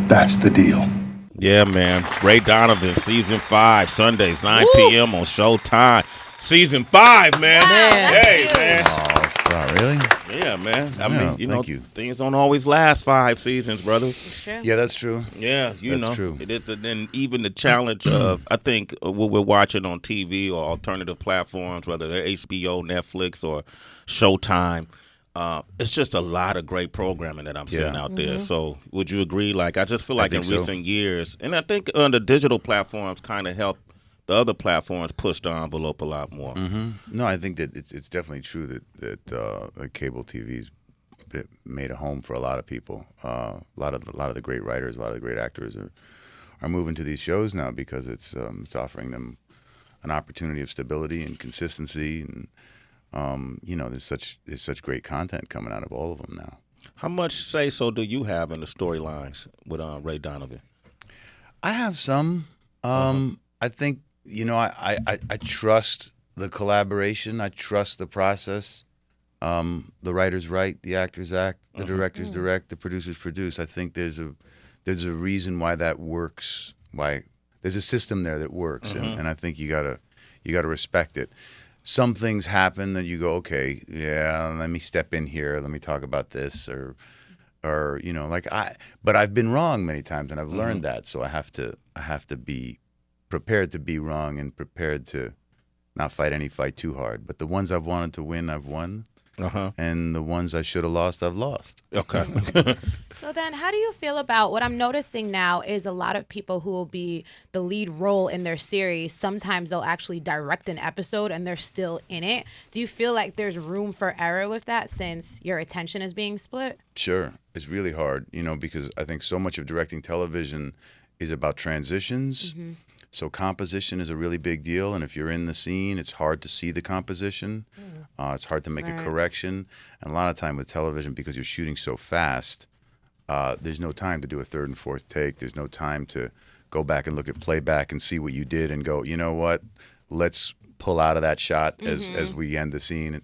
That's the deal. Yeah, man. Ray Donovan, season 5, Sundays, 9 Woo! p.m. on Showtime. Season 5, man. Wow, that's Hey, huge. man. Oh, stop, really? Yeah, man. I Yeah, mean, thank you. things don't always last 5 seasons, brother. It's true. Yeah, that's true. Yeah, That's true. It is, then even the challenge of, I think, what we're watching on TV or alternative platforms, whether they're HBO, Netflix, or Showtime, it's just a lot of great programming that I'm seeing out there. So would you agree? Like, I just feel like in think so. recent years, and I think the digital platforms kind of help the other platforms push the envelope a lot more. No, I think that it's definitely true that cable TV's made a home for a lot of people. A lot of the great writers, a lot of the great actors are moving to these shows now because it's offering them an opportunity of stability and consistency, and there's such great content coming out of all of them now. How much say so do you have in the storylines with Ray Donovan? I have some. I think I trust the collaboration. I trust the process. The writers write, the actors act, the directors direct, the producers produce. I think there's a reason why that works. Why there's a system there that works, and I think you gotta respect it. Some things happen that you go, okay, yeah, let me step in here, let me talk about this, or but I've been wrong many times, and I've learned that, so I have to be prepared to be wrong and prepared to not fight any fight too hard. But the ones I've wanted to win, I've won. And the ones I should have lost, I've lost. Okay. So then how do you feel about what I'm noticing now is a lot of people who will be the lead role in their series, sometimes they'll actually direct an episode and they're still in it. Do you feel like there's room for error with that since your attention is being split? Sure. It's really hard, because I think so much of directing television is about transitions. So composition is a really big deal, and if you're in the scene, it's hard to see the composition. It's hard to make a correction, and a lot of time with television, because you're shooting so fast, there's no time to do a third and fourth take. There's no time to go back and look at playback and see what you did and go, you know what, let's pull out of that shot as we end the scene.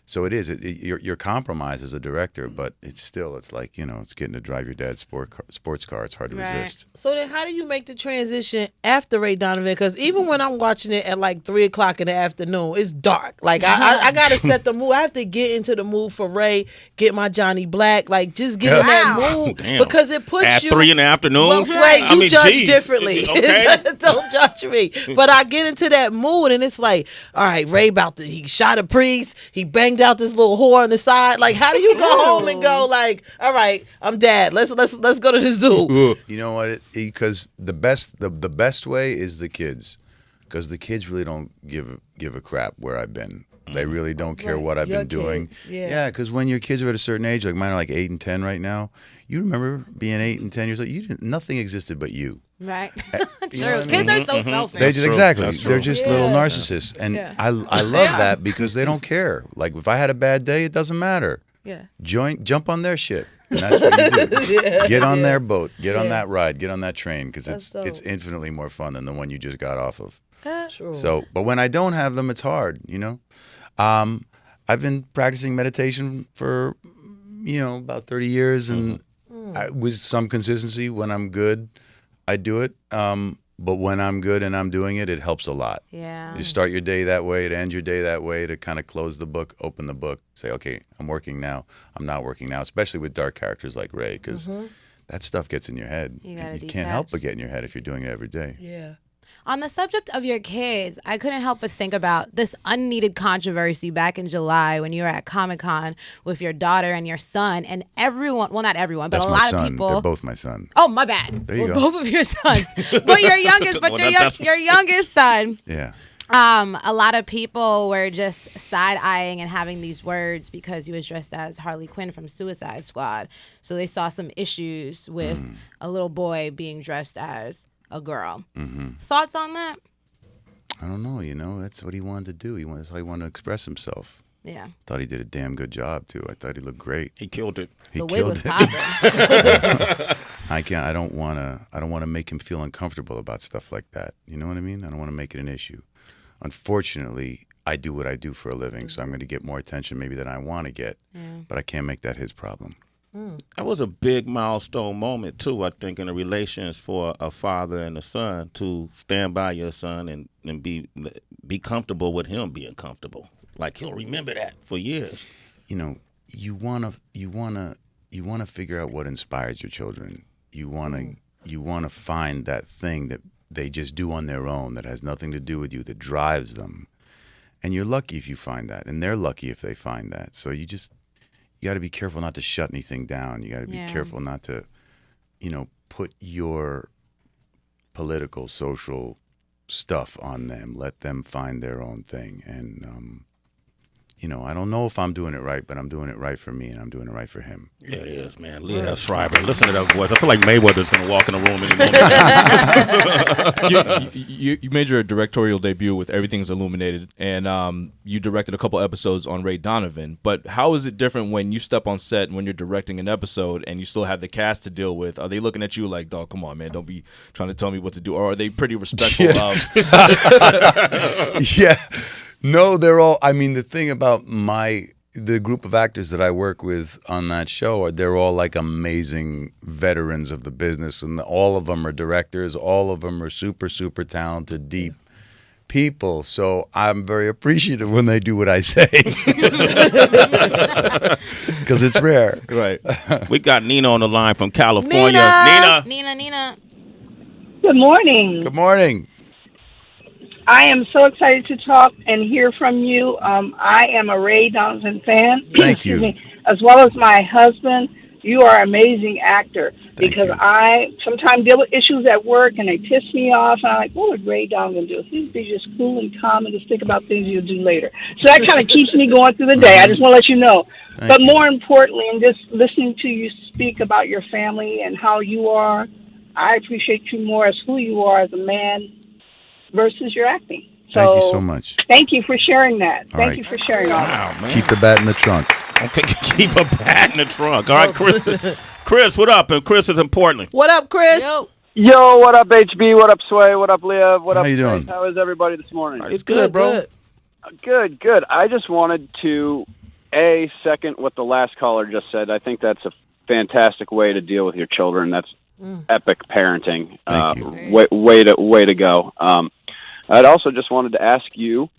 So it is. You're compromised as a director, but it's like, it's getting to drive your dad's sports car. It's hard to resist. So then how do you make the transition after Ray Donovan? Because even when I'm watching it at like 3 o'clock in the afternoon, it's dark. Like I got to set the mood. I have to get into the mood for Ray, get my Johnny Black, like just get in that mood. Damn. Because it puts At you. 3 in the afternoon? Well, Sway, you judge geez. differently. Okay. Don't judge me. But I get into that mood and it's like, all right, Ray he shot a priest. He banged out this little whore on the side. Like, how do you go home and go like, all right, I'm dad. Let's go to the zoo. You know what? Because the best way is the kids, because the kids really don't give a crap where I've been. They really don't care what I've been doing. Kids, yeah. Yeah, because when your kids are at a certain age, like mine are like 8 and 10 right now. You remember being 8 and 10 years old? Nothing existed but you. Right. You know what I mean? Kids are so selfish. They just true. exactly. That's true. They're just little narcissists, and I love that because they don't care. Like if I had a bad day, it doesn't matter. Yeah. Jump on their shit. And that's what you do. Get on their boat. Get on that ride. Get on that train, because it's infinitely more fun than the one you just got off of. True. So, but when I don't have them, it's hard. I've been practicing meditation for about 30 years, and with some consistency. When I'm good, I do it. But when I'm good and I'm doing it, it helps a lot. Yeah. You start your day that way, to end your day that way, to kind of close the book, open the book, say, okay, I'm working now, I'm not working now, especially with dark characters like Ray, because that stuff gets in your head. You can't help but get in your head if you're doing it every day. Yeah. On the subject of your kids, I couldn't help but think about this unneeded controversy back in July when you were at Comic-Con with your daughter and your son, and everyone, well, not everyone, but That's a my lot son. of people. They're both my son. Oh, my bad. There you go. Both of your sons. But your youngest, your youngest son. Yeah. A lot of people were just side-eyeing and having these words because he was dressed as Harley Quinn from Suicide Squad. So they saw some issues with a little boy being dressed as a girl. Thoughts on that? I don't know. That's what he wanted to do. That's how he wanted to express himself. Yeah. Thought he did a damn good job too. I thought he looked great. He killed it. The wig was it. popping. I don't want to make him feel uncomfortable about stuff like that. You know what I mean? I don't want to make it an issue. Unfortunately, I do what I do for a living, so I'm going to get more attention maybe than I want to get. But I can't make that his problem. That was a big milestone moment too. I think in the relations for a father and a son to stand by your son and be comfortable with him being comfortable. Like he'll remember that for years. You know, you wanna figure out what inspires your children. You wanna find that thing that they just do on their own that has nothing to do with you, that drives them. And you're lucky if you find that, and they're lucky if they find that. So you got to be careful not to shut anything down. You got to be careful not to, put your political, social stuff on them. Let them find their own thing. And, I don't know if I'm doing it right, but I'm doing it right for me, and I'm doing it right for him. Yeah, it is, man. Liev Schreiber. Listen to that voice. I feel like Mayweather's going to walk in the room anymore. You made your directorial debut with Everything's Illuminated, and you directed a couple episodes on Ray Donovan. But how is it different when you step on set and when you're directing an episode and you still have the cast to deal with? Are they looking at you like, dog, come on, man, don't be trying to tell me what to do? Or are they pretty respectful of... Yeah. No, they're all. I mean, the thing about the group of actors that I work with on that show, they're all like amazing veterans of the business, and all of them are directors. All of them are super, super talented, deep people. So I'm very appreciative when they do what I say, because it's rare. Right. We got Nina on the line from California. Nina. Good morning. Good morning. I am so excited to talk and hear from you. I am a Ray Donovan fan. Thank you. Excuse me, as well as my husband. You are an amazing actor, because you. I sometimes deal with issues at work and they piss me off. And I'm like, what would Ray Donovan do? He'd be just cool and calm and just think about things you'll do later. So that kind of keeps me going through the day. I just want to let you know. But more importantly, and just listening to you speak about your family and how you are, I appreciate you more as who you are as a man versus your acting. So, Thank you so much. Thank you for sharing that. All Thank right. you for sharing all that. Wow, man. Keep the bat in the trunk. Okay, keep a bat in the trunk. All right, Chris. Chris, what up? And Chris is important. What up, Chris? Yo, what up, HB? What up, Sway? What up, Liev? What How up, you doing? How is everybody this morning? It's good, bro. Good. I just wanted to, second what the last caller just said. I think that's a fantastic way to deal with your children. That's epic parenting. Thank you. Way to go. I'd also just wanted to ask you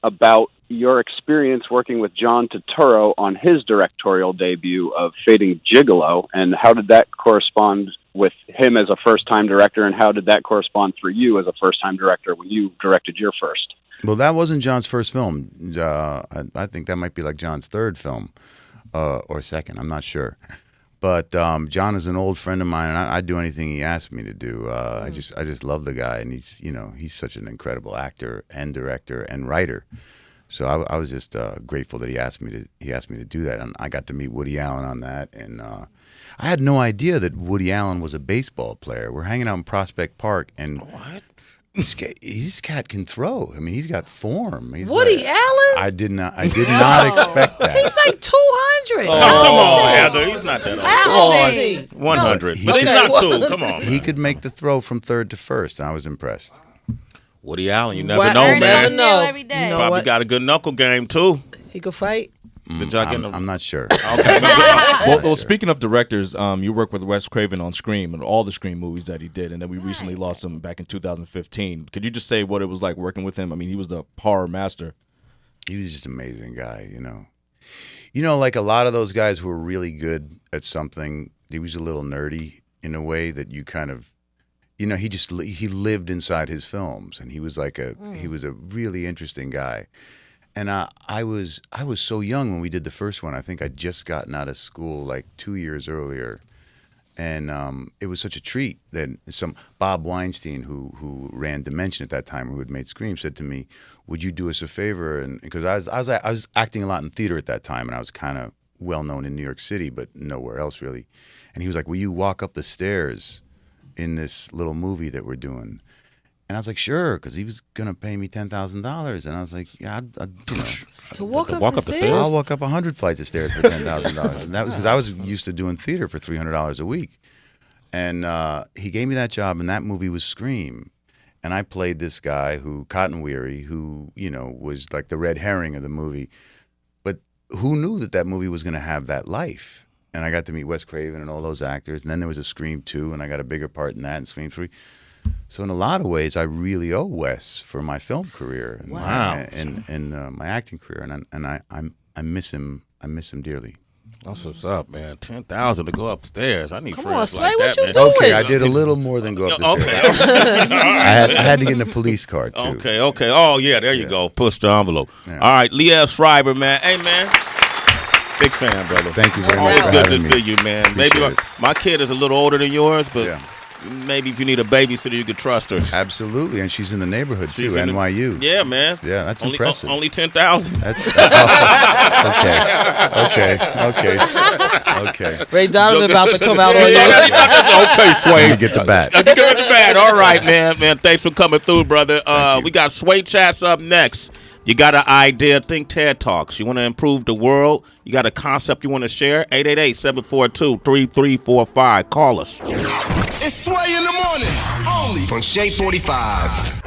about your experience working with John Turturro on his directorial debut of Fading Gigolo, and how did that correspond with him as a first-time director, and how did that correspond for you as a first-time director when you directed your first? Well, that wasn't John's first film. I think that might be like John's third film, or second. I'm not sure. But John is an old friend of mine, and I'd do anything he asked me to do. I just love the guy, and he's such an incredible actor and director and writer. So I was just grateful that he asked me to do that, and I got to meet Woody Allen on that. And I had no idea that Woody Allen was a baseball player. We're hanging out in Prospect Park, and What? this cat can throw. I mean, he's got form. Woody Allen? I did not expect that. He's like 200. Oh, come on, Heather. He's not that old. How old is he? 100. No, But he's okay, not two. well, Come on. He could make the throw from third to first, and I was impressed. Woody Allen, you never Well, know, you never man. know. Every day. You know Probably what? got a good knuckle game, too. He could fight. Did y'all get I'm not sure. Okay. Well, speaking of directors, you work with Wes Craven on Scream and all the Scream movies that he did, and then we recently lost him back in 2015. Could you just say what it was like working with him? I mean, he was the horror master. He was just an amazing guy, you know. Like a lot of those guys who were really good at something, he was a little nerdy in a way that you kind of, he lived inside his films, and he was like he was a really interesting guy. And I was so young when we did the first one. I think I'd just gotten out of school like 2 years earlier. And it was such a treat that Bob Weinstein, who ran Dimension at that time, who had made Scream, said to me, "Would you do us a favor?" And because I was acting a lot in theater at that time, and I was kind of well known in New York City, but nowhere else really. And he was like, "Will you walk up the stairs in this little movie that we're doing?" And I was like, "Sure," because he was gonna pay me $10,000, and I was like, "Yeah, To walk up the stairs? I'll walk up 100 flights of stairs for $10,000." And that was because I was used to doing theater for $300 a week. And he gave me that job, and that movie was Scream. And I played this guy Cotton Weary, who was like the red herring of the movie. But who knew that movie was going to have that life? and I got to meet Wes Craven and all those actors. And then there was a Scream 2, and I got a bigger part in that in Scream 3. So in a lot of ways, I really owe Wes for my film career and my acting career, and I miss him. I miss him dearly. That's what's up, man. 10,000 to go upstairs. I need Come friends on, like Sway, what that, you man. doing? Okay, I did a little more than go up the stairs. I had to get in the police car too. Okay. Oh, yeah, there you go. Push the envelope. Yeah. All right, Liev Schreiber, man. Hey, man. Big fan, brother. Thank you very much Always for good to having me. see you, man. Appreciate Maybe it. my kid is a little older than yours, but Yeah. maybe if you need a babysitter, you could trust her. Absolutely, and she's in the neighborhood too, She's in the- NYU. Yeah, man. Yeah, that's only, impressive. Only 10,000. That's okay. Ray Donovan about to come out on you. Okay, Sway. You get the bat. Get the bat. All right, man. Thanks for coming through, brother. We got Sway Chats up next. You got an idea? Think TED Talks. You want to improve the world? You got a concept you want to share? 888-742-3345. Call us. It's Sway in the morning, only on Shade 45.